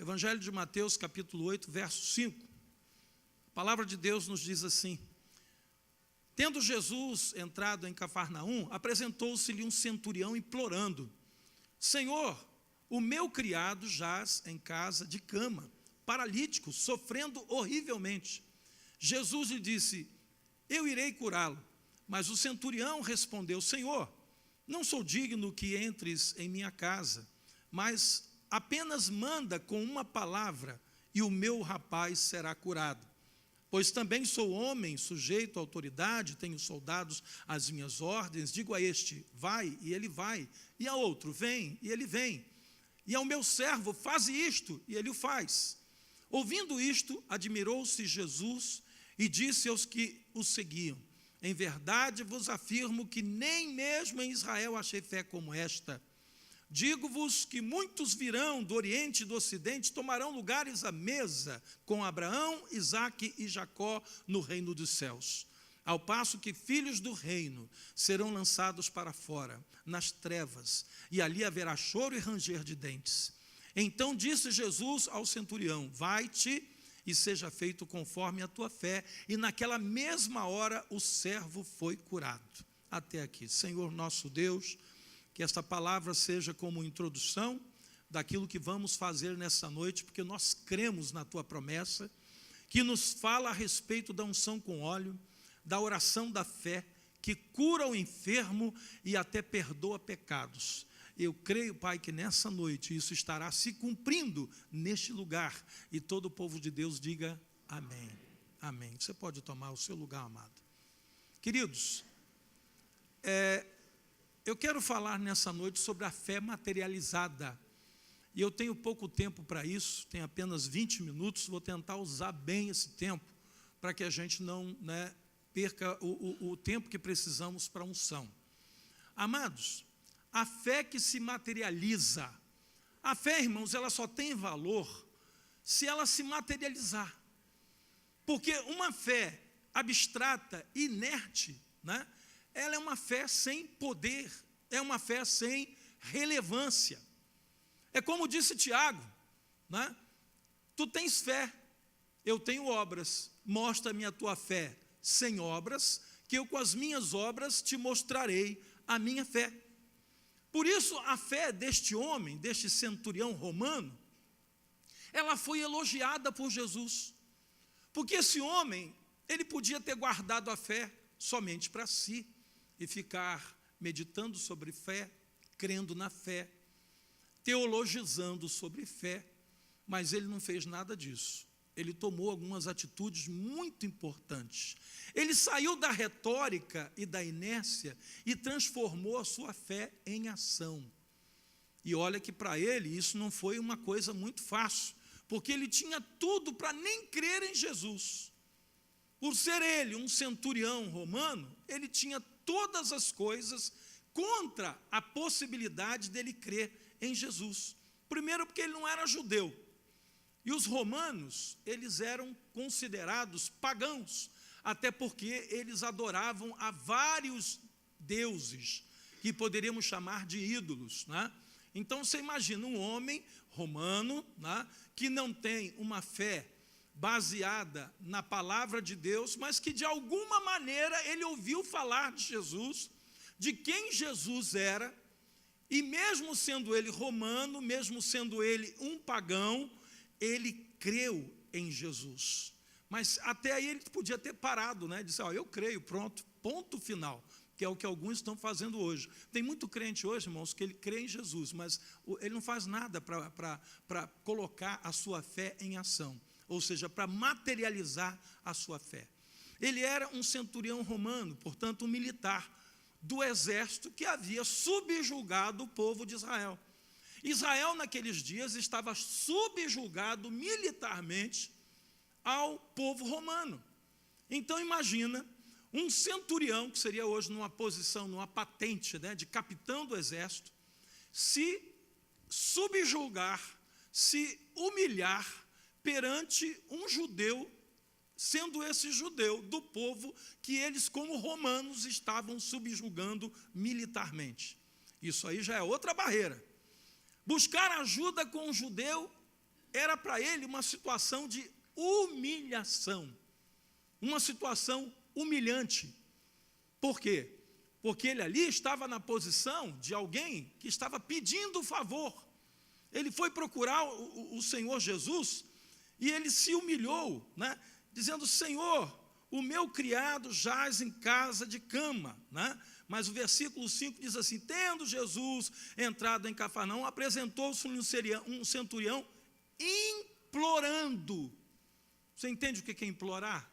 Evangelho de Mateus, capítulo 8, verso 5. A palavra de Deus nos diz assim: tendo Jesus entrado em Cafarnaum, apresentou-se-lhe um centurião implorando: Senhor, o meu criado jaz em casa de cama, paralítico, sofrendo horrivelmente. Jesus lhe disse: eu irei curá-lo. Mas o centurião respondeu: Senhor, não sou digno que entres em minha casa, mas apenas manda com uma palavra e o meu rapaz será curado. Pois também sou homem, sujeito à autoridade, tenho soldados às minhas ordens. Digo a este: vai, e ele vai, e a outro: vem, e ele vem, e ao meu servo: faze isto, e ele o faz. Ouvindo isto, admirou-se Jesus e disse aos que o seguiam: em verdade vos afirmo que nem mesmo em Israel achei fé como esta. Digo-vos que muitos virão do Oriente e do Ocidente, tomarão lugares à mesa com Abraão, Isaque e Jacó no reino dos céus. Ao passo que filhos do reino serão lançados para fora, nas trevas, e ali haverá choro e ranger de dentes. Então disse Jesus ao centurião: vai-te e seja feito conforme a tua fé. E naquela mesma hora o servo foi curado. Até aqui. Senhor nosso Deus, que esta palavra seja como introdução daquilo que vamos fazer nessa noite, porque nós cremos na tua promessa, que nos fala a respeito da unção com óleo, da oração da fé, que cura o enfermo e até perdoa pecados. Eu creio, Pai, que nessa noite isso estará se cumprindo neste lugar, e todo o povo de Deus diga amém. Amém. Você pode tomar o seu lugar, amado. Queridos, eu quero falar nessa noite sobre a fé materializada, e eu tenho pouco tempo para isso, tenho apenas 20 minutos, vou tentar usar bem esse tempo, para que a gente não perca o tempo que precisamos para a unção. Amados, a fé que se materializa, a fé, irmãos, ela só tem valor se ela se materializar, porque uma fé abstrata, inerte, ela é uma fé sem poder, é uma fé sem relevância. É como disse Tiago, tu tens fé, eu tenho obras, mostra-me a tua fé sem obras, que eu com as minhas obras te mostrarei a minha fé. Por isso a fé deste homem, deste centurião romano, ela foi elogiada por Jesus, porque esse homem, ele podia ter guardado a fé somente para si, e ficar meditando sobre fé, crendo na fé, teologizando sobre fé, mas ele não fez nada disso. Ele tomou algumas atitudes muito importantes. Ele saiu da retórica e da inércia e transformou a sua fé em ação. E olha que para ele isso não foi uma coisa muito fácil, porque ele tinha tudo para nem crer em Jesus. Por ser ele um centurião romano, ele tinha todas as coisas contra a possibilidade dele crer em Jesus. Primeiro, porque ele não era judeu. E os romanos, eles eram considerados pagãos, até porque eles adoravam a vários deuses, que poderíamos chamar de ídolos. Então, você imagina um homem romano, que não tem uma fé baseada na palavra de Deus, mas que de alguma maneira ele ouviu falar de Jesus, de quem Jesus era, e mesmo sendo ele romano, mesmo sendo ele um pagão, ele creu em Jesus. Mas até aí ele podia ter parado, disse: eu creio, pronto, ponto final, que é o que alguns estão fazendo hoje. Tem muito crente hoje, irmãos, que ele crê em Jesus, mas ele não faz nada para colocar a sua fé em ação, ou seja, para materializar a sua fé. Ele era um centurião romano, portanto um militar do exército que havia subjugado o povo de Israel. Israel naqueles dias estava subjugado militarmente ao povo romano. Então imagina um centurião, que seria hoje numa posição, numa patente de capitão do exército, se subjugar, se humilhar perante um judeu, sendo esse judeu do povo que eles, como romanos, estavam subjugando militarmente. Isso aí já é outra barreira. Buscar ajuda com um judeu era para ele uma situação de humilhação, uma situação humilhante. Por quê? Porque ele ali estava na posição de alguém que estava pedindo favor. Ele foi procurar o Senhor Jesus e ele se humilhou, né, dizendo: Senhor, o meu criado jaz em casa de cama, né? Mas o versículo 5 diz assim: tendo Jesus entrado em Cafarnaum, apresentou-se um centurião implorando. Você entende o que é implorar?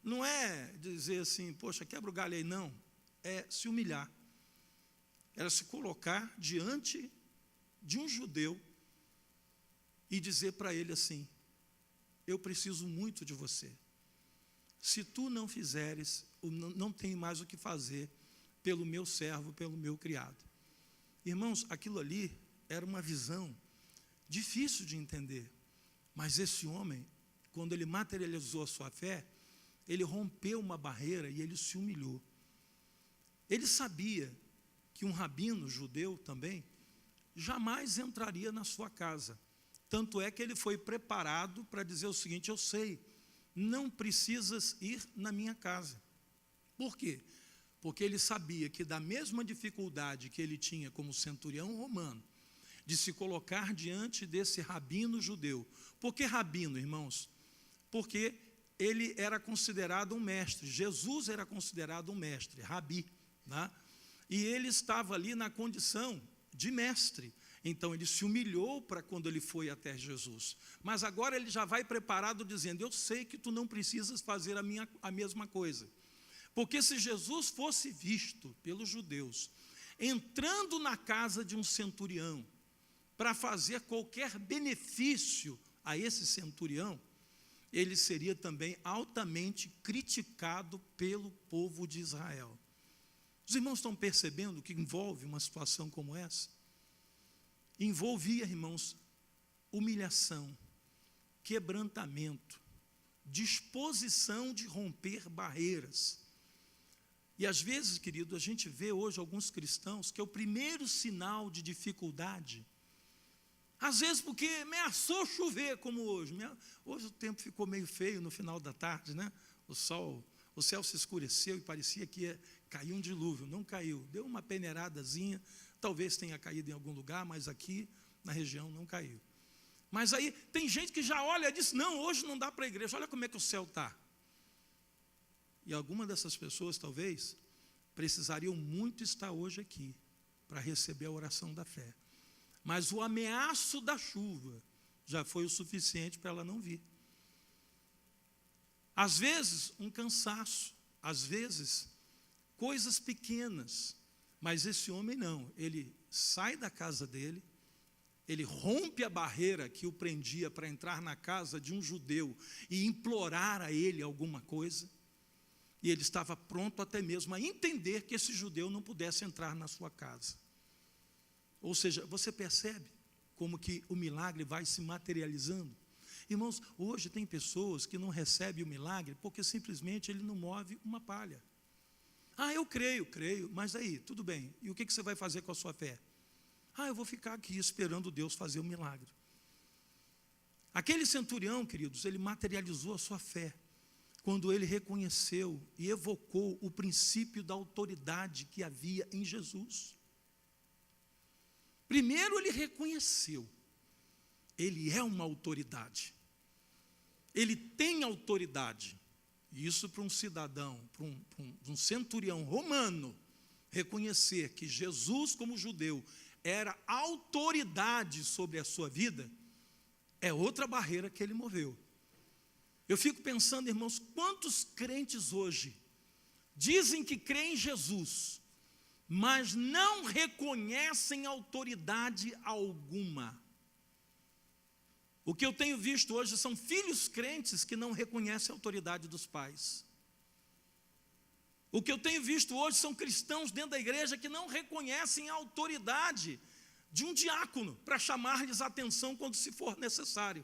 Não é dizer assim, poxa, quebra o galho aí, não. É se humilhar. Era se colocar diante de um judeu e dizer para ele assim: eu preciso muito de você. Se tu não fizeres, não tenho mais o que fazer pelo meu servo, pelo meu criado. Irmãos, aquilo ali era uma visão difícil de entender, mas esse homem, quando ele materializou a sua fé, ele rompeu uma barreira e ele se humilhou. Ele sabia que um rabino judeu também jamais entraria na sua casa. Tanto é que ele foi preparado para dizer o seguinte: eu sei, não precisas ir na minha casa. Por quê? Porque ele sabia que da mesma dificuldade que ele tinha como centurião romano, de se colocar diante desse rabino judeu. Por que rabino, irmãos? Porque ele era considerado um mestre, Jesus era considerado um mestre, rabi, né? E ele estava ali na condição de mestre. Então ele se humilhou para quando ele foi até Jesus. Mas agora ele já vai preparado dizendo: eu sei que tu não precisas fazer a mesma coisa. Porque se Jesus fosse visto pelos judeus entrando na casa de um centurião para fazer qualquer benefício a esse centurião, ele seria também altamente criticado pelo povo de Israel. Os irmãos estão percebendo que envolve uma situação como essa? Envolvia, irmãos, humilhação, quebrantamento, disposição de romper barreiras. E às vezes, querido, a gente vê hoje alguns cristãos que é o primeiro sinal de dificuldade. Às vezes porque ameaçou chover, como hoje. Hoje o tempo ficou meio feio no final da tarde, né? O céu se escureceu e parecia que ia cair um dilúvio. Não caiu, deu uma peneiradazinha, talvez tenha caído em algum lugar, mas aqui na região não caiu. Mas aí tem gente que já olha e diz: não, hoje não dá para a igreja, olha como é que o céu está. E alguma dessas pessoas talvez precisariam muito estar hoje aqui para receber a oração da fé. Mas o ameaço da chuva já foi o suficiente para ela não vir. Às vezes um cansaço, às vezes coisas pequenas, mas esse homem não, ele sai da casa dele, ele rompe a barreira que o prendia para entrar na casa de um judeu e implorar a ele alguma coisa, e ele estava pronto até mesmo a entender que esse judeu não pudesse entrar na sua casa. Ou seja, você percebe como que o milagre vai se materializando? Irmãos, hoje tem pessoas que não recebem o milagre porque simplesmente ele não move uma palha. Ah, eu creio, mas aí, tudo bem, e o que você vai fazer com a sua fé? Ah, eu vou ficar aqui esperando Deus fazer o milagre. Aquele centurião, queridos, ele materializou a sua fé quando ele reconheceu e evocou o princípio da autoridade que havia em Jesus. Primeiro ele reconheceu, ele é uma autoridade, ele tem autoridade. E isso para um cidadão, para um centurião romano, reconhecer que Jesus como judeu era autoridade sobre a sua vida, é outra barreira que ele moveu. Eu fico pensando, irmãos, quantos crentes hoje dizem que creem em Jesus, mas não reconhecem autoridade alguma. O que eu tenho visto hoje são filhos crentes que não reconhecem a autoridade dos pais. O que eu tenho visto hoje são cristãos dentro da igreja que não reconhecem a autoridade de um diácono para chamar-lhes a atenção quando se for necessário.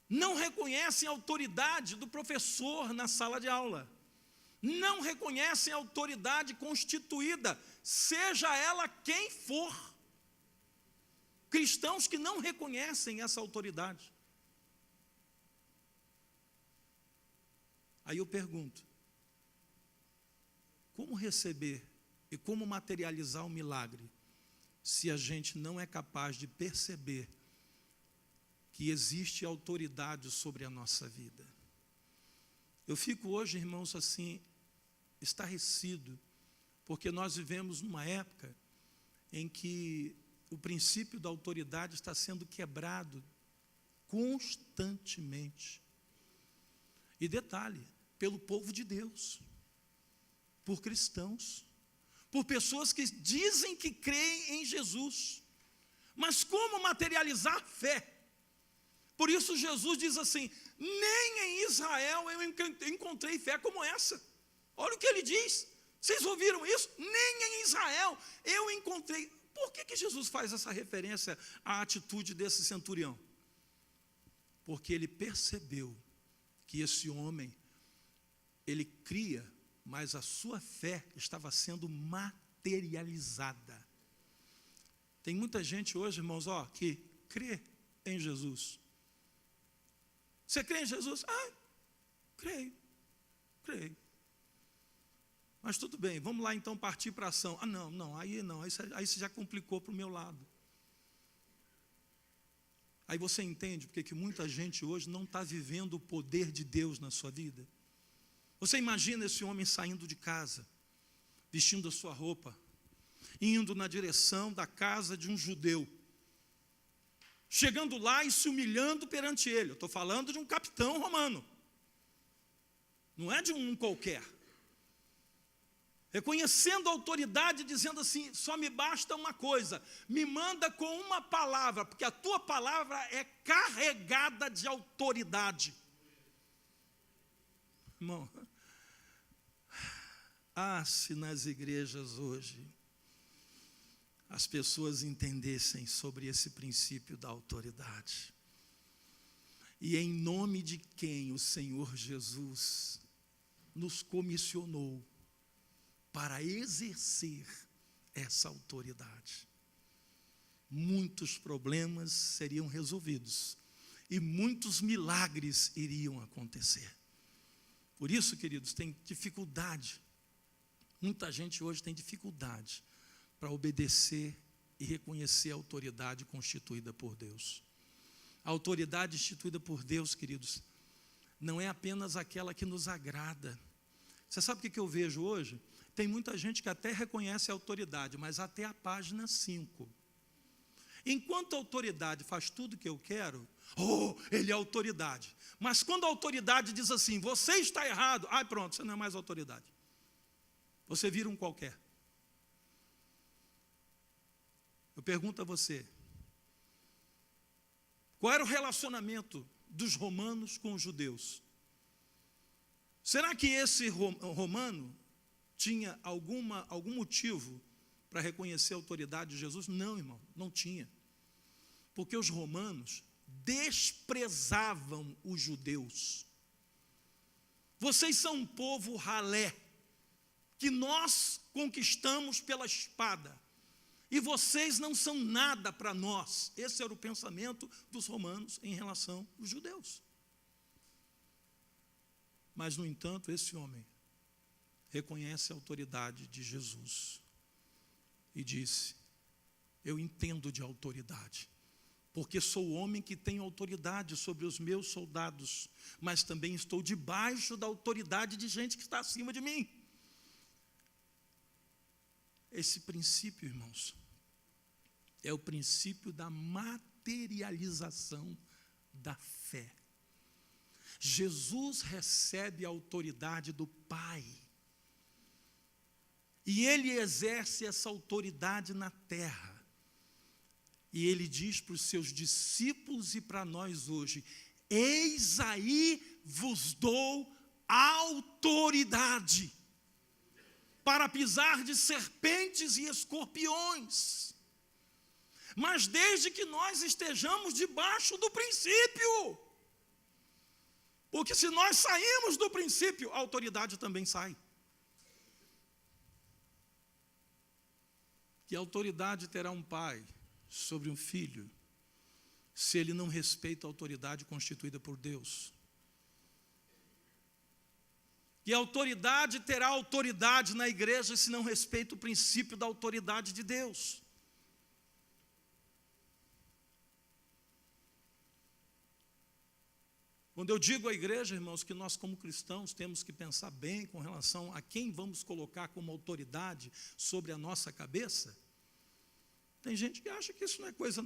Não reconhecem a autoridade do professor na sala de aula. Não reconhecem a autoridade constituída, seja ela quem for. cristãos que não reconhecem essa autoridade. Aí eu pergunto, como receber e como materializar o milagre se a gente não é capaz de perceber que existe autoridade sobre a nossa vida? Eu fico hoje, irmãos, assim, estarrecido, porque nós vivemos numa época em que o princípio da autoridade está sendo quebrado constantemente. E detalhe, pelo povo de Deus, por cristãos, por pessoas que dizem que creem em Jesus, mas como materializar a fé? Por isso Jesus diz assim, nem em Israel eu encontrei fé como essa. Olha o que ele diz, vocês ouviram isso? Nem em Israel eu encontrei. Por que Jesus faz essa referência à atitude desse centurião? Porque ele percebeu que esse homem, ele cria, mas a sua fé estava sendo materializada. Tem muita gente hoje, irmãos, que crê em Jesus. Você crê em Jesus? Creio. Mas tudo bem, vamos lá então partir para a ação. Aí você já complicou para o meu lado. Aí você entende porque que muita gente hoje não está vivendo o poder de Deus na sua vida. Você imagina esse homem saindo de casa, vestindo a sua roupa, indo na direção da casa de um judeu, chegando lá e se humilhando perante ele. Eu estou falando de um capitão romano, não é de um qualquer. Reconhecendo a autoridade, dizendo assim, só me basta uma coisa, me manda com uma palavra, porque a tua palavra é carregada de autoridade. Irmão, se nas igrejas hoje as pessoas entendessem sobre esse princípio da autoridade, e em nome de quem o Senhor Jesus nos comissionou para exercer essa autoridade, muitos problemas seriam resolvidos e muitos milagres iriam acontecer. Por isso, queridos, tem dificuldade, muita gente hoje tem dificuldade para obedecer e reconhecer a autoridade constituída por Deus. A autoridade instituída por Deus, queridos, não é apenas aquela que nos agrada. Você sabe o que eu vejo hoje? Tem muita gente que até reconhece a autoridade, mas até a página 5. Enquanto a autoridade faz tudo o que eu quero, ele é autoridade. Mas quando a autoridade diz assim, você está errado, pronto, você não é mais autoridade. Você vira um qualquer. Eu pergunto a você, qual era o relacionamento dos romanos com os judeus? Será que esse romano tinha algum motivo para reconhecer a autoridade de Jesus? Não, irmão, não tinha. Porque os romanos desprezavam os judeus. Vocês são um povo ralé, que nós conquistamos pela espada, e vocês não são nada para nós. Esse era o pensamento dos romanos em relação aos judeus. Mas, no entanto, esse homem reconhece a autoridade de Jesus e disse, eu entendo de autoridade, porque sou o homem que tem autoridade sobre os meus soldados, mas também estou debaixo da autoridade de gente que está acima de mim. Esse princípio, irmãos, é o princípio da materialização da fé. Jesus recebe a autoridade do Pai, e ele exerce essa autoridade na terra. E ele diz para os seus discípulos e para nós hoje, eis aí vos dou autoridade para pisar de serpentes e escorpiões. Mas desde que nós estejamos debaixo do princípio. Porque se nós saímos do princípio, a autoridade também sai. Que a autoridade terá um pai sobre um filho se ele não respeita a autoridade constituída por Deus? E a autoridade terá autoridade na igreja se não respeita o princípio da autoridade de Deus. Quando eu digo à igreja, irmãos, que nós como cristãos temos que pensar bem com relação a quem vamos colocar como autoridade sobre a nossa cabeça, tem gente que acha que isso não é coisa...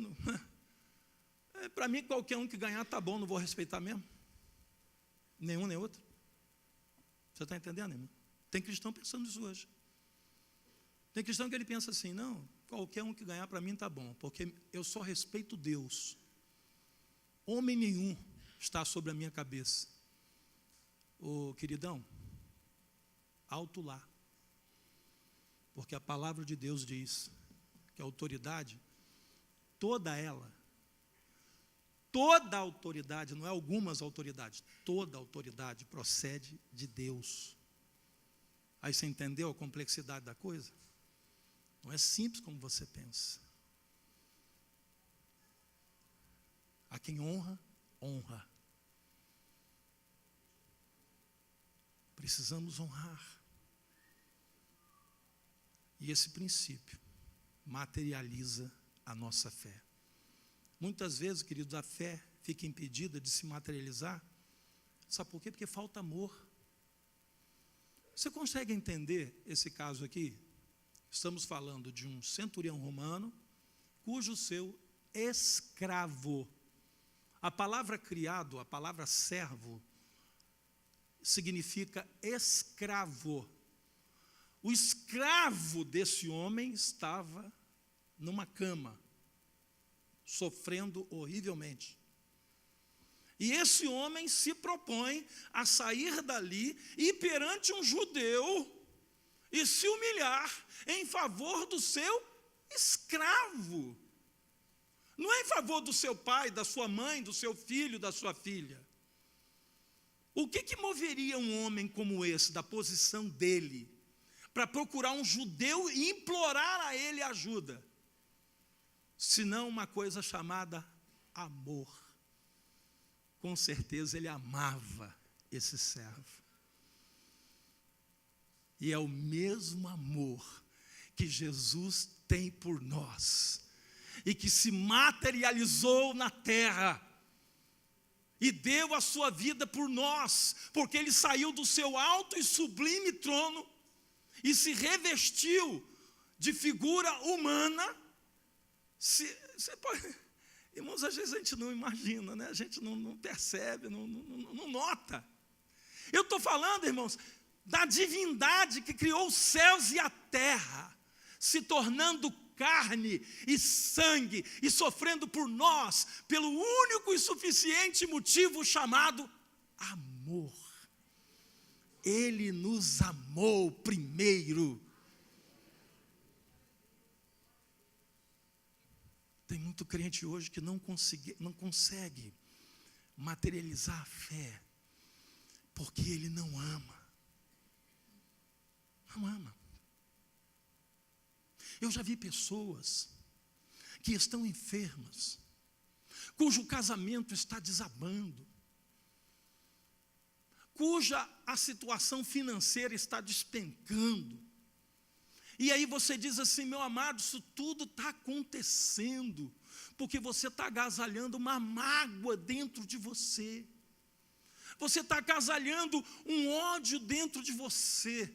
Para mim, qualquer um que ganhar está bom, não vou respeitar mesmo. Nenhum, nem outro. Você está entendendo, irmão? Tem cristão pensando nisso hoje. Tem cristão que ele pensa assim, não, qualquer um que ganhar para mim está bom, porque eu só respeito Deus. Homem nenhum está sobre a minha cabeça. Ô queridão, alto lá. Porque a palavra de Deus diz que a autoridade, toda a autoridade, não é algumas autoridades, toda a autoridade procede de Deus. Aí você entendeu a complexidade da coisa? Não é simples como você pensa. A quem honra, honra. Precisamos honrar. E esse princípio materializa a nossa fé. Muitas vezes, queridos, a fé fica impedida de se materializar. Sabe por quê? Porque falta amor. Você consegue entender esse caso aqui? Estamos falando de um centurião romano, cujo seu escravo, a palavra criado, a palavra servo, significa escravo. O escravo desse homem estava numa cama, sofrendo horrivelmente. E esse homem se propõe a sair dali e perante um judeu e se humilhar em favor do seu escravo. Não é em favor do seu pai, da sua mãe, do seu filho, da sua filha. O que moveria um homem como esse, da posição dele, para procurar um judeu e implorar a ele ajuda? Senão uma coisa chamada amor. Com certeza ele amava esse servo. E é o mesmo amor que Jesus tem por nós, e que se materializou na terra, e deu a sua vida por nós, porque ele saiu do seu alto e sublime trono, e se revestiu de figura humana. Você pode, irmãos, às vezes a gente não imagina, né? A gente não percebe, não nota. Eu estou falando, irmãos, da divindade que criou os céus e a terra, se tornando carne e sangue, e sofrendo por nós, pelo único e suficiente motivo chamado amor. Ele nos amou primeiro. Tem muito crente hoje que não consegue materializar a fé, porque ele não ama. Não ama. Eu já vi pessoas que estão enfermas, cujo casamento está desabando, cuja a situação financeira está despencando. E aí você diz assim, meu amado, isso tudo está acontecendo porque você está agasalhando uma mágoa dentro de você. Você está agasalhando um ódio dentro de você.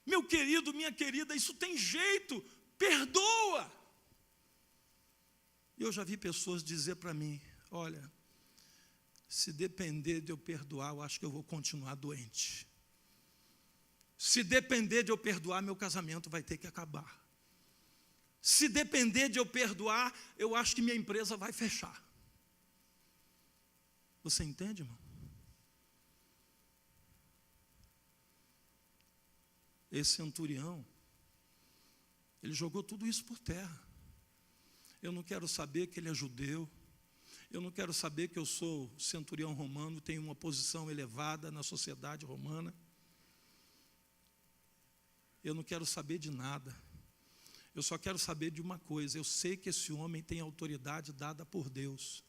Meu querido, minha querida, isso tem jeito, perdoa. Eu já vi pessoas dizer para mim, olha, se depender de eu perdoar, eu acho que eu vou continuar doente. Se depender de eu perdoar, meu casamento vai ter que acabar. Se depender de eu perdoar, eu acho que minha empresa vai fechar. Você entende, irmão? Esse centurião, ele jogou tudo isso por terra. Eu não quero saber que ele é judeu. Eu não quero saber que eu sou centurião romano, tenho uma posição elevada na sociedade romana. Eu não quero saber de nada. Eu só quero saber de uma coisa: eu sei que esse homem tem autoridade dada por Deus,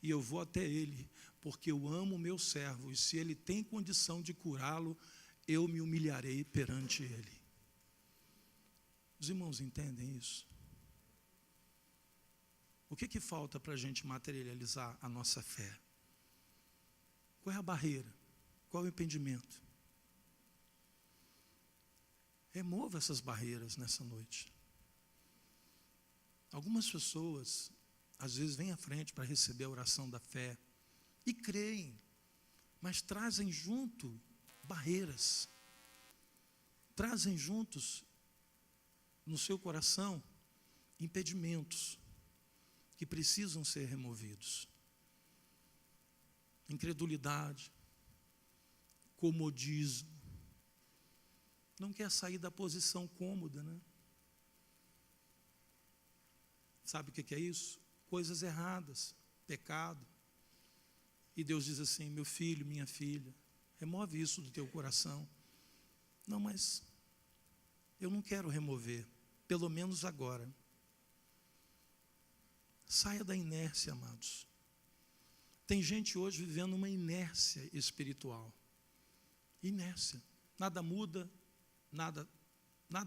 e eu vou até ele, porque eu amo o meu servo, e se ele tem condição de curá-lo, eu me humilharei perante ele. Os irmãos entendem isso? O que falta para a gente materializar a nossa fé? Qual é a barreira? Qual é o impedimento? Remova essas barreiras nessa noite. Algumas pessoas, às vezes, vêm à frente para receber a oração da fé e creem, mas trazem junto barreiras, trazem juntos no seu coração impedimentos que precisam ser removidos. Incredulidade, comodismo, não quer sair da posição cômoda, né? Sabe o que é isso? Coisas erradas, pecado. E Deus diz assim: meu filho, minha filha, remove isso do teu coração. Não, mas eu não quero remover, pelo menos agora. Saia da inércia, amados. Tem gente hoje vivendo uma inércia espiritual. Inércia. Nada muda, nada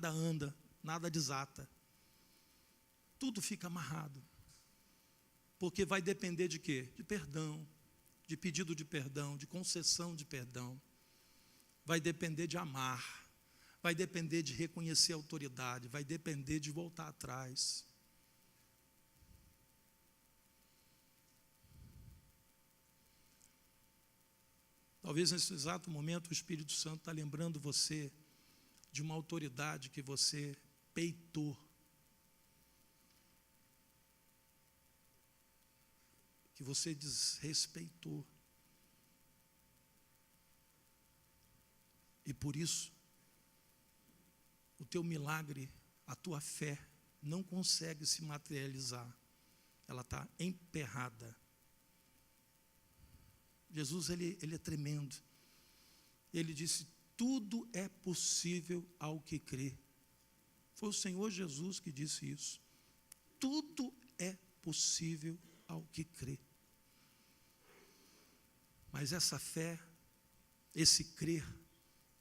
anda, nada desata. Tudo fica amarrado. Porque vai depender de quê? De perdão, de pedido de perdão, de concessão de perdão. Vai depender de amar. Vai depender de reconhecer a autoridade. Vai depender de voltar atrás. Talvez nesse exato momento o Espírito Santo está lembrando você de uma autoridade que você peitou, que você desrespeitou. E por isso, o teu milagre, a tua fé, não consegue se materializar. Ela está emperrada. Jesus, ele é tremendo. Ele disse: tudo é possível ao que crê. Foi o Senhor Jesus que disse isso. Tudo é possível ao que crê. Mas essa fé, esse crer,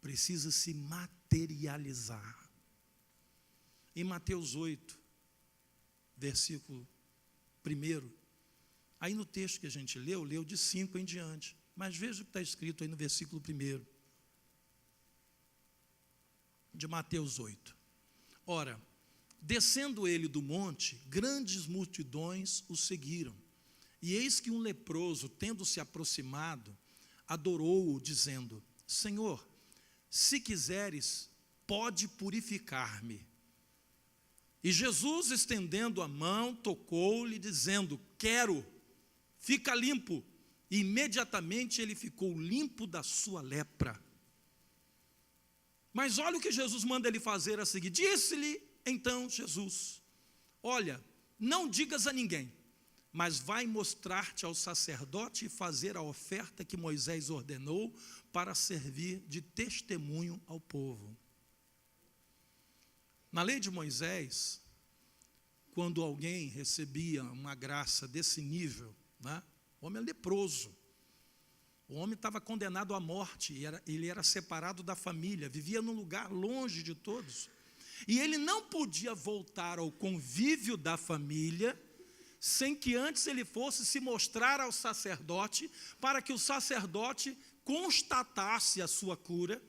precisa se materializar. Em Mateus 8, versículo 1, aí no texto que a gente leu de 5 em diante. Mas veja o que está escrito aí no versículo 1 de Mateus 8. Ora, descendo ele do monte, grandes multidões o seguiram. E eis que um leproso, tendo se aproximado, adorou-o, dizendo: Senhor, se quiseres, pode purificar-me. E Jesus, estendendo a mão, tocou-lhe, dizendo: quero, fica limpo. E imediatamente ele ficou limpo da sua lepra. Mas olha o que Jesus manda ele fazer a seguir. Disse-lhe então Jesus: olha, não digas a ninguém, mas vai mostrar-te ao sacerdote e fazer a oferta que Moisés ordenou para servir de testemunho ao povo. Na lei de Moisés, quando alguém recebia uma graça desse nível, né, o homem é leproso, o homem estava condenado à morte, ele era separado da família, vivia num lugar longe de todos, e ele não podia voltar ao convívio da família sem que antes ele fosse se mostrar ao sacerdote, para que o sacerdote constatasse a sua cura,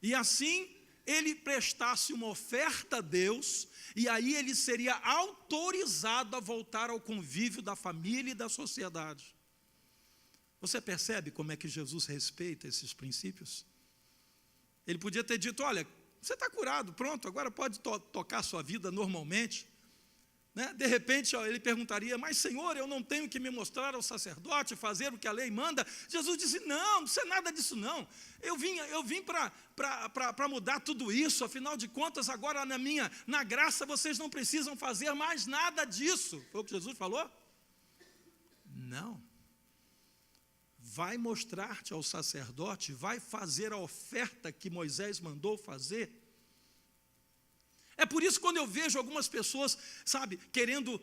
e assim ele prestasse uma oferta a Deus, e aí ele seria autorizado a voltar ao convívio da família e da sociedade. Você percebe como é que Jesus respeita esses princípios? Ele podia ter dito: olha, você está curado, pronto, agora pode tocar a sua vida normalmente. Né? De repente, ele perguntaria: mas Senhor, eu não tenho que me mostrar ao sacerdote, fazer o que a lei manda? Jesus disse: não é nada disso não. Eu vim para mudar tudo isso. Afinal de contas, agora na graça vocês não precisam fazer mais nada disso. Foi o que Jesus falou? Não. Vai mostrar-te ao sacerdote, vai fazer a oferta que Moisés mandou fazer. É por isso que quando eu vejo algumas pessoas, sabe, querendo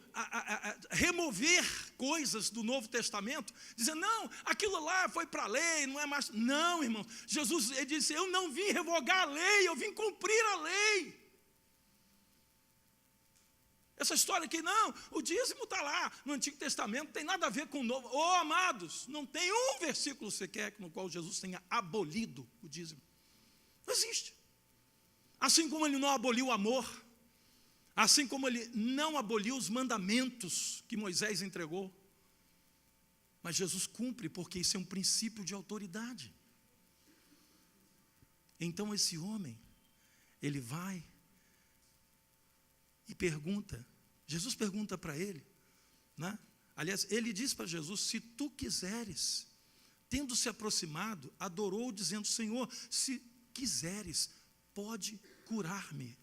remover coisas do Novo Testamento, dizendo, não, aquilo lá foi para a lei, não é mais. Não, irmão, Jesus ele disse, eu não vim revogar a lei, eu vim cumprir a lei. Essa história aqui, não, o dízimo está lá no Antigo Testamento, não tem nada a ver com o Novo. Oh, amados, não tem um versículo sequer no qual Jesus tenha abolido o dízimo. Não existe. Assim como ele não aboliu o amor, assim como ele não aboliu os mandamentos que Moisés entregou, mas Jesus cumpre, porque isso é um princípio de autoridade. Então esse homem, ele vai e pergunta, Jesus pergunta para ele, né? Aliás, ele diz para Jesus, se tu quiseres, tendo se aproximado, adorou dizendo, Senhor, se quiseres, pode curar-me.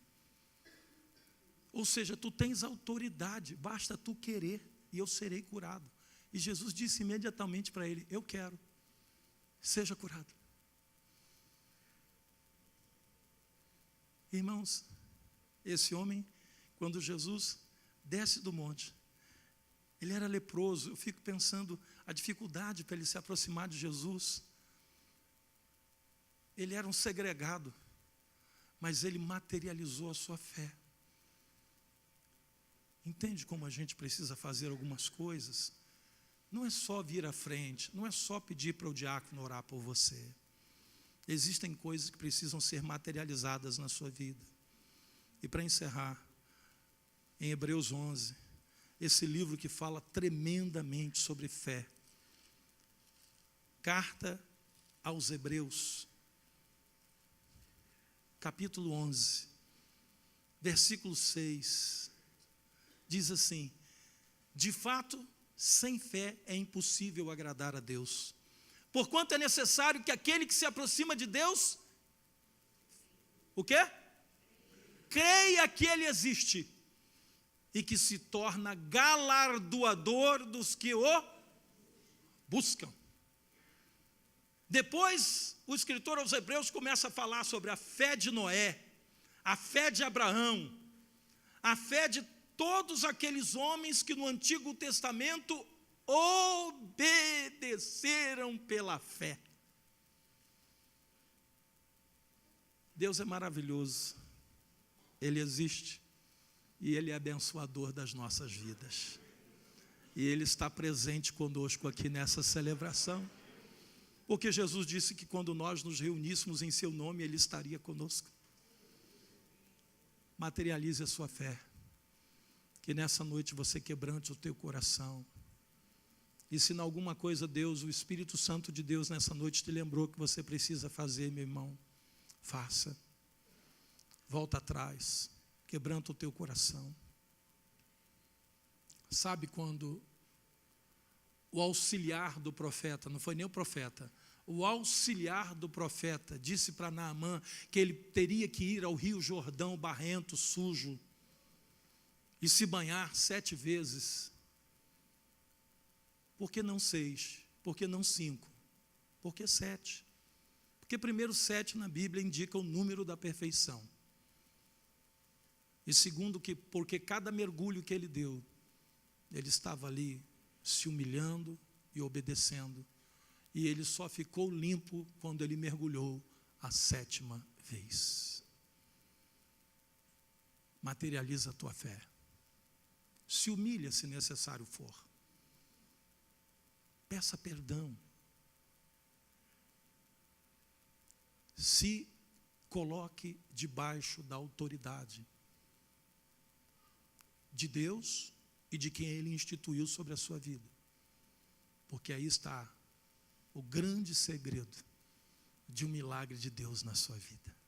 Ou seja, tu tens autoridade, basta tu querer e eu serei curado. E Jesus disse imediatamente para ele, eu quero, seja curado. Irmãos, esse homem, quando Jesus desce do monte, ele era leproso. Eu fico pensando a dificuldade para ele se aproximar de Jesus. Ele era um segregado, mas ele materializou a sua fé. Entende como a gente precisa fazer algumas coisas? Não é só vir à frente, não é só pedir para o diácono orar por você. Existem coisas que precisam ser materializadas na sua vida. E para encerrar, em Hebreus 11, esse livro que fala tremendamente sobre fé. Carta aos Hebreus, capítulo 11, versículo 6, diz assim, de fato, sem fé é impossível agradar a Deus, porquanto é necessário que aquele que se aproxima de Deus, o quê? Creia que Ele existe, e que se torna galardoador dos que o buscam. Depois, o escritor aos Hebreus começa a falar sobre a fé de Noé, a fé de Abraão, a fé de todos aqueles homens que no Antigo Testamento obedeceram pela fé. Deus é maravilhoso, Ele existe e Ele é abençoador das nossas vidas. E Ele está presente conosco aqui nessa celebração. Porque Jesus disse que quando nós nos reuníssemos em seu nome, Ele estaria conosco. Materialize a sua fé. Que nessa noite você quebrante o teu coração. E se em alguma coisa Deus, o Espírito Santo de Deus nessa noite te lembrou que você precisa fazer, meu irmão, faça. Volta atrás, quebranta o teu coração. Sabe quando o auxiliar do profeta, não foi nem o profeta, o auxiliar do profeta disse para Naamã que ele teria que ir ao rio Jordão, barrento, sujo, e se banhar 7 vezes. Por que não 6? Por que não 5? Por que 7? Porque primeiro 7 na Bíblia indica o número da perfeição. E segundo, porque cada mergulho que ele deu, ele estava ali se humilhando e obedecendo. E ele só ficou limpo quando ele mergulhou a 7ª vez. Materializa a tua fé. Se humilha se necessário for. Peça perdão. Se coloque debaixo da autoridade de Deus e de quem Ele instituiu sobre a sua vida. Porque aí está o grande segredo de um milagre de Deus na sua vida.